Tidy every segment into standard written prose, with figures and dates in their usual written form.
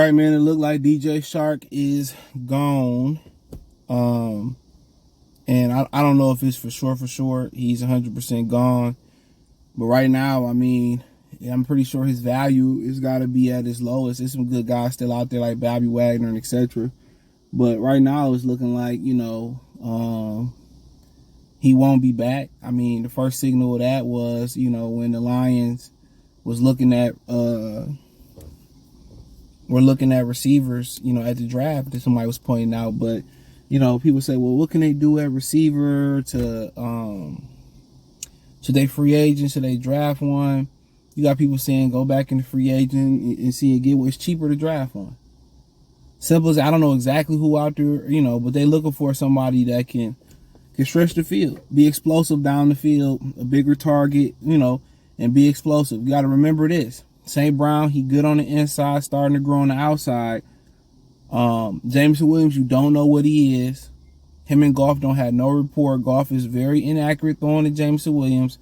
right, man. It looked like DJ Shark is gone. And I don't know if it's for sure. He's 100% gone. But right now, I mean, I'm pretty sure his value has got to be at its lowest. There's some good guys still out there like Bobby Wagner and etc. But right now, it's looking like, he won't be back. I mean, the first signal of that was, when the Lions was looking at receivers, at the draft that somebody was pointing out. But, people say, well, what can they do at receiver to should they free agent? Should they draft one? You got people saying go back in the free agent and see and get what it's cheaper to draft one. Simple as I don't know exactly who out there, but they looking for somebody that can stretch the field, be explosive down the field, a bigger target, and be explosive. You got to remember this. St. Brown, he good on the inside, starting to grow on the outside. Jameson Williams, you don't know what he is. Him and Goff don't have no rapport. Goff is very inaccurate throwing to Jameson Williams,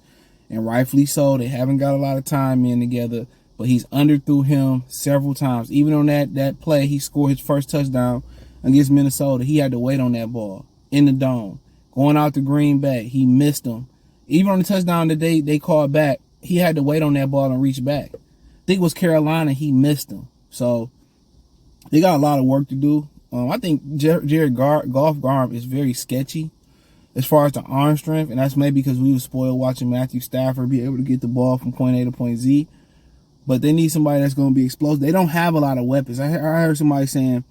and rightfully so. They haven't got a lot of time in together, but he's underthrew him several times. Even on that play, he scored his first touchdown against Minnesota. He had to wait on that ball in the dome. Going out to Green Bay, he missed him. Even on the touchdown that they called back, he had to wait on that ball and reach back. I think it was Carolina, he missed him. So they got a lot of work to do. I think Jared Goff is very sketchy as far as the arm strength, and that's maybe because we were spoiled watching Matthew Stafford be able to get the ball from point A to point Z. But they need somebody that's going to be explosive. They don't have a lot of weapons. I heard somebody saying,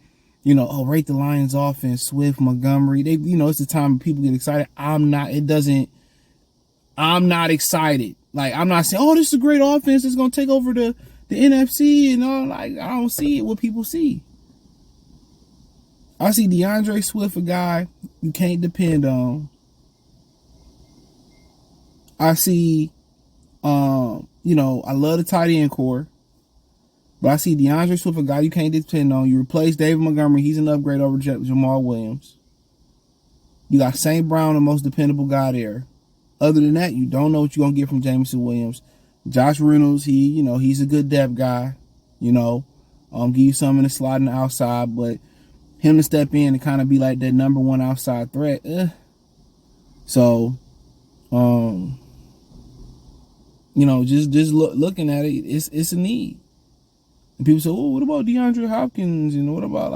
rate the Lions offense, Swift, Montgomery. It's the time people get excited. I'm not excited. Like, I'm not saying, oh, this is a great offense that's going to take over the NFC and all. Like, I don't see it what people see. I see DeAndre Swift, a guy you can't depend on. I see, I love the tight end core. But I see DeAndre Swift, a guy you can't depend on. You replace David Montgomery. He's an upgrade over Jamal Williams. You got St. Brown, the most dependable guy there. Other than that, you don't know what you're going to get from Jameson Williams. Josh Reynolds, he's a good depth guy. Give you some in the slot and the outside. But him to step in and kind of be like that number one outside threat. So, just looking at it, it's a need. And people say, oh, what about DeAndre Hopkins? And what about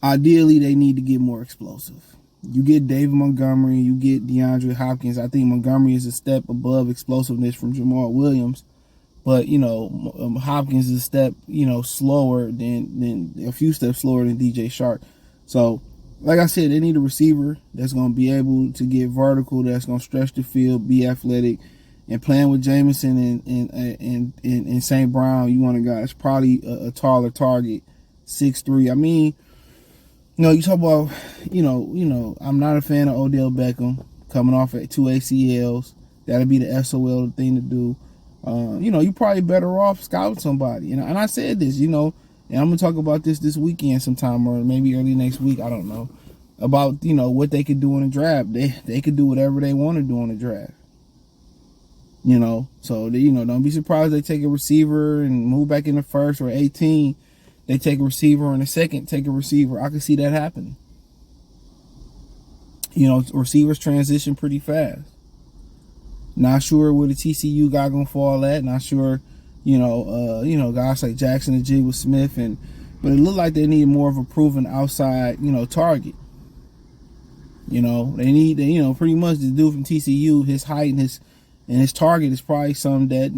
ideally they need to get more explosive. You get David Montgomery, you get DeAndre Hopkins. I think Montgomery is a step above explosiveness from Jamal Williams. But, Hopkins is a step, slower than a few steps slower than DJ Shark. So, like I said, they need a receiver that's going to be able to get vertical, that's going to stretch the field, be athletic. And playing with Jameson and St. Brown, you want a guy that's probably a taller target, 6'3". I mean, you talk about, I'm not a fan of Odell Beckham coming off at 2 ACLs. That'll be the SOL thing to do. You probably better off scouting somebody. And I said this, and I'm going to talk about this weekend sometime or maybe early next week. I don't know. About, what they could do in the draft. They could do whatever they want to do in the draft. So, don't be surprised they take a receiver and move back in the first or 18. They take a receiver or in the second, take a receiver. I could see that happening. Receivers transition pretty fast. Not sure where the TCU guy gonna fall at. Not sure, guys like Jackson and Jiggle Smith, but it looked like they need more of a proven outside, target. They need, pretty much the dude from TCU, his height and his target is probably something that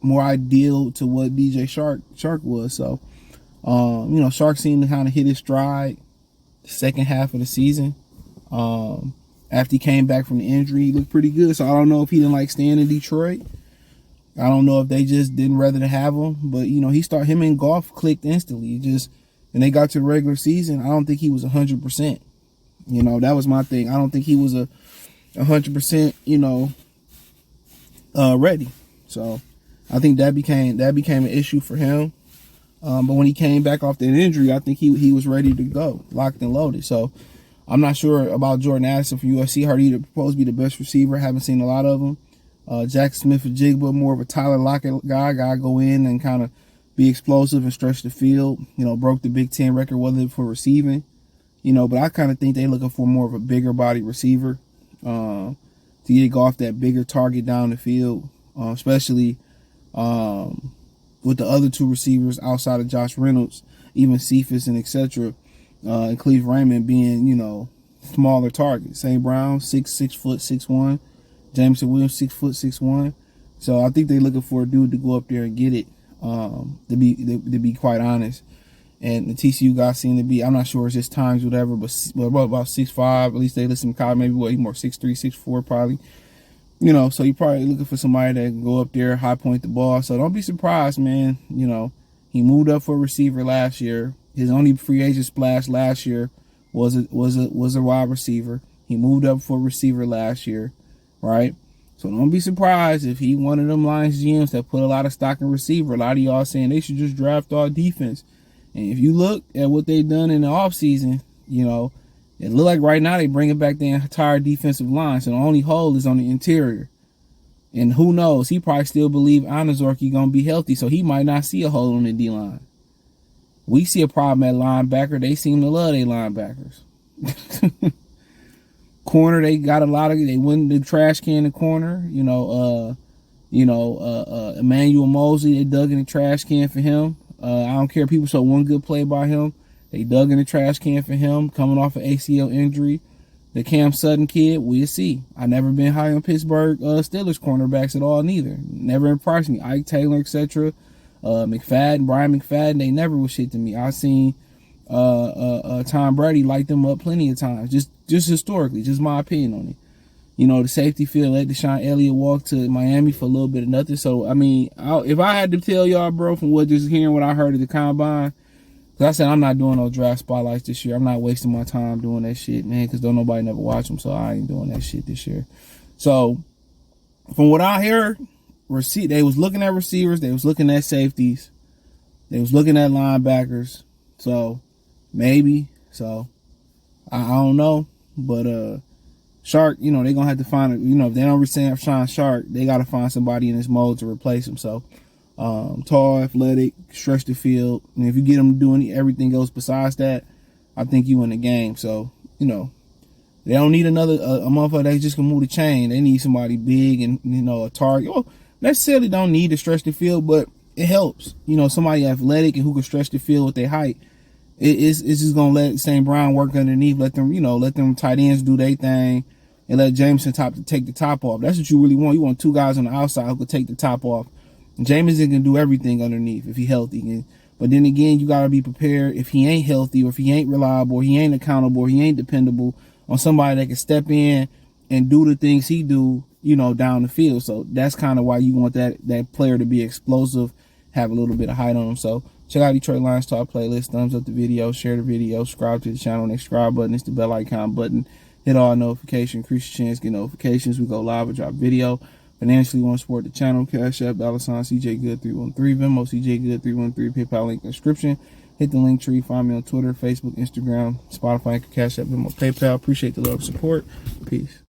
more ideal to what DJ Shark was. So, Shark seemed to kind of hit his stride the second half of the season. After he came back from the injury, he looked pretty good. So I don't know if he didn't like staying in Detroit. I don't know if they just didn't rather to have him. But, him and Goff clicked instantly. And they got to the regular season, I don't think he was 100%. That was my thing. I don't think he was 100%, ready. So I think that became an issue for him. But when he came back off that injury, I think he was ready to go, locked and loaded. So I'm not sure about Jordan Addison from USC. Heard he's supposed to be the best receiver. Haven't seen a lot of him. Jack Smith-Njigba, more of a Tyler Lockett guy. Go in and kind of be explosive and stretch the field. Broke the Big Ten record, whether for receiving. But I kind of think they're looking for more of a bigger body receiver to get Goff that bigger target down the field, especially with the other two receivers outside of Josh Reynolds, even Cephas and etc. And Cleve Raymond being, smaller targets. St. Brown, 6'6", 6'1". Jameson Williams, 6'6'1". So I think they're looking for a dude to go up there and get it. To be quite honest. And the TCU guys seem to be, I'm not sure it's just times, whatever, but about 6'5", at least they listen to Kyle, maybe he more 6'3", 6'4", probably. So you're probably looking for somebody that can go up there, high point the ball. So don't be surprised, man. He moved up for a receiver last year. His only free agent splash last year was a wide receiver. He moved up for a receiver last year, right? So don't be surprised if he one of them Lions GMs that put a lot of stock in receiver. A lot of y'all saying they should just draft all defense. And if you look at what they've done in the offseason, it look like right now they bringing back the entire defensive line. So the only hole is on the interior. And who knows? He probably still believe Anazorki going to be healthy, so he might not see a hole on the D-line. We see a problem at linebacker. They seem to love their linebackers. Corner, they got a lot of, they went the trash can in the corner. Emmanuel Mosley, they dug in the trash can for him. I don't care. People saw one good play by him. They dug in the trash can for him, coming off an ACL injury. The Cam Sutton kid, we'll see. I never been high on Pittsburgh Steelers cornerbacks at all, neither. Never impressed me. Ike Taylor, etc. Brian McFadden, they never was shit to me. I seen Tom Brady light them up plenty of times, just historically, just my opinion on it. The safety field let Deshaun Elliott walk to Miami for a little bit of nothing. So, I mean, if I had to tell y'all, bro, from just hearing what I heard at the Combine, because I said I'm not doing no draft spotlights this year. I'm not wasting my time doing that shit, man, because don't nobody never watch them, so I ain't doing that shit this year. So, from what I heard, they was looking at receivers, they was looking at safeties, they was looking at linebackers. So, maybe. So, I don't know, but Shark, they're going to have to find, if they don't resign Sean Shark, they got to find somebody in this mode to replace him. So, tall, athletic, stretch the field. And if you get them doing everything else besides that, I think you win the game. So, they don't need another a motherfucker that just can move the chain. They need somebody big and, a target. Well, necessarily don't need to stretch the field, but it helps. Somebody athletic and who can stretch the field with their height. It's just going to let St. Brown work underneath, let them tight ends do their thing, and let Jameson take the top off. That's what you really want. You want two guys on the outside who can take the top off. Jameson can do everything underneath if he's healthy. But then again, you got to be prepared if he ain't healthy or if he ain't reliable or he ain't accountable or he ain't dependable on somebody that can step in and do the things he do, down the field. So that's kind of why you want that player to be explosive, have a little bit of height on him. So check out Detroit Lions Talk playlist. Thumbs up the video, share the video, subscribe to the channel. Next subscribe button is the bell icon button. Hit all notifications, increase your chance, get notifications. We go live or drop video. Financially, want to support the channel, Cash App, $CJ Good 313, Venmo, CJ Good 313, PayPal link in the description. Hit the link tree, find me on Twitter, Facebook, Instagram, Spotify, Cash App, Venmo, PayPal. Appreciate the love and support. Peace.